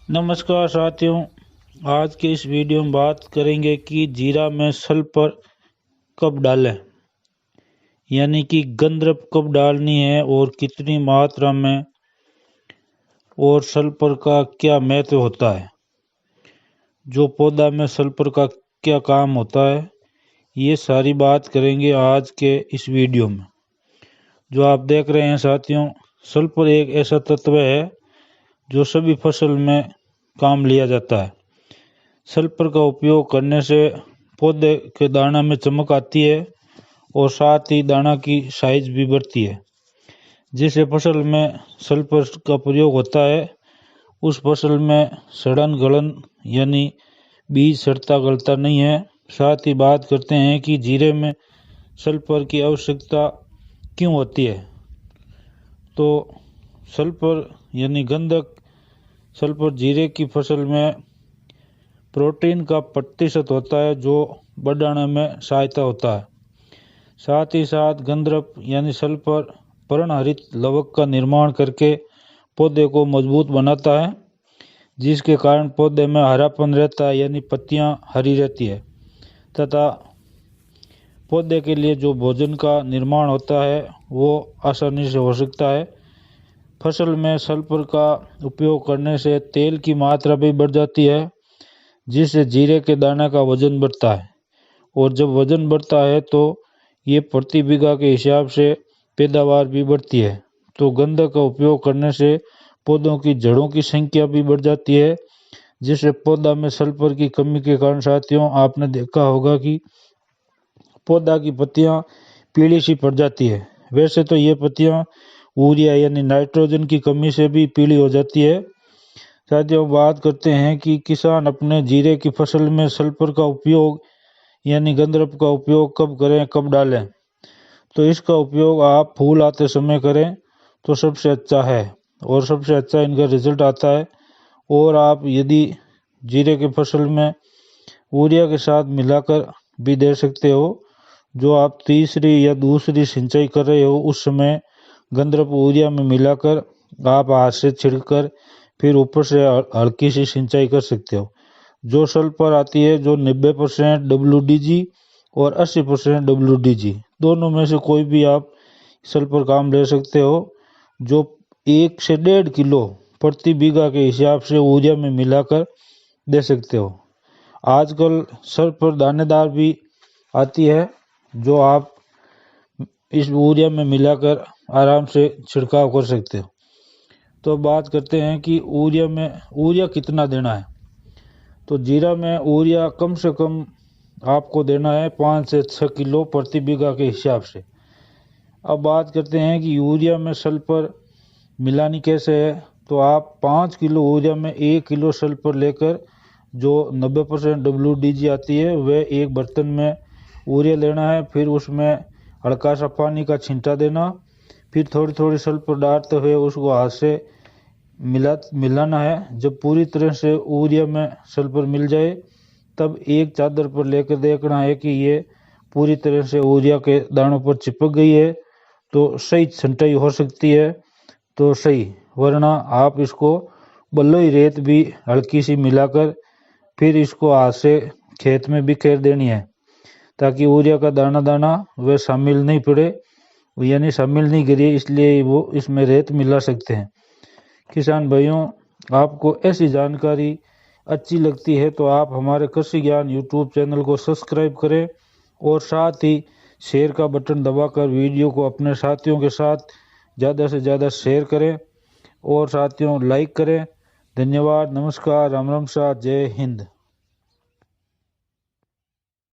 नमस्कार साथियों। आज के इस वीडियो में बात करेंगे कि जीरा में सल्फर कब डालें, यानी कि गंधक कब डालनी है और कितनी मात्रा में, और सल्फर का क्या महत्व होता है, जो पौधा में सल्फर का क्या काम होता है, ये सारी बात करेंगे आज के इस वीडियो में। जो आप देख रहे हैं साथियों, सल्फर एक ऐसा तत्व है जो सभी फसल में काम लिया जाता है। सल्फर का उपयोग करने से पौधे के दाना में चमक आती है और साथ ही दाना की साइज भी बढ़ती है। जिस फसल में सल्फर का प्रयोग होता है उस फसल में सड़न गलन यानी बीज सड़ता गलता नहीं है। साथ ही बात करते हैं कि जीरे में सल्फर की आवश्यकता क्यों होती है। तो सल्फर यानी गंधक सल्फर जीरे की फसल में प्रोटीन का प्रतिशत होता है जो बढ़ाने में सहायता होता है। साथ ही साथ गंधक यानी सल्फर पर्णहरित लवक का निर्माण करके पौधे को मजबूत बनाता है, जिसके कारण पौधे में हरापन रहता है, यानी पत्तियां हरी रहती है, तथा पौधे के लिए जो भोजन का निर्माण होता है वो आसानी से हो सकता है। फसल में सल्फर का उपयोग करने से तेल की मात्रा भी बढ़ जाती है, जिससे जीरे के दाने का वजन बढ़ता है, और जब वजन बढ़ता है तो ये प्रति बीघा के हिसाब से पैदावार भी बढ़ती है। तो गंधक का उपयोग करने से पौधों की जड़ों की संख्या भी बढ़ जाती है, जिससे पौधा में सल्फर की कमी के कारण साथियों आपने देखा होगा कि पौधा की पत्तियां पीली सी पड़ जाती है। वैसे तो ये पत्तियां यूरिया यानी नाइट्रोजन की कमी से भी पीली हो जाती है। साथियों बात करते हैं कि किसान अपने जीरे की फसल में सल्फर का उपयोग यानी गंधक का उपयोग कब करें, कब डालें। तो इसका उपयोग आप फूल आते समय करें तो सबसे अच्छा है और सबसे अच्छा इनका रिजल्ट आता है। और आप यदि जीरे की फसल में यूरिया के साथ मिलाकर भी दे सकते हो। जो आप तीसरी या दूसरी सिंचाई कर रहे हो उस समय गंधक यूरिया में मिलाकर आप हाथ से छिड़कर फिर ऊपर से हल्की सी सिंचाई कर सकते हो। जो सल्फर आती है जो 90% WDG और 80% WDG, दोनों में से कोई भी आप सल्फर काम ले सकते हो, जो 1 से 1.5 किलो प्रति बीघा के हिसाब से यूरिया में मिलाकर दे सकते हो। आजकल सल्फर दानेदार भी आती है जो आप इस यूरिया में मिलाकर आराम से छिड़काव कर सकते हो। तो बात करते हैं कि यूरिया कितना देना है। तो जीरा में यूरिया कम से कम आपको देना है 5 से 6 किलो प्रति बीघा के हिसाब से। अब बात करते हैं कि यूरिया में सल्फर मिलानी कैसे है। तो आप 5 किलो यूरिया में 1 किलो सल्फर लेकर जो 90% WDG आती है वह एक बर्तन में यूरिया लेना है, फिर उसमें हल्का सा पानी का छींटा देना, फिर थोड़ी थोड़ी सल्फर डालते हुए उसको हाथ से मिलाना है। जब पूरी तरह से यूरिया में सल्फर मिल जाए तब एक चादर पर लेकर देखना है कि ये पूरी तरह से यूरिया के दानों पर चिपक गई है, तो सही छंटाई हो सकती है तो सही, वरना आप इसको बलुई रेत भी हल्की सी मिलाकर फिर इसको हाथ से खेत में बिखेर देनी है, ताकि यूरिया का दाना दाना वह शामिल नहीं पड़े, यानी शामिल नहीं गिरे, इसलिए वो इसमें रेत मिला सकते हैं। किसान भाइयों, आपको ऐसी जानकारी अच्छी लगती है तो आप हमारे कृषि ज्ञान यूट्यूब चैनल को सब्सक्राइब करें और साथ ही शेयर का बटन दबाकर वीडियो को अपने साथियों के साथ ज़्यादा से ज़्यादा शेयर करें और साथियों लाइक करें। धन्यवाद, नमस्कार, राम राम सा, जय हिंद।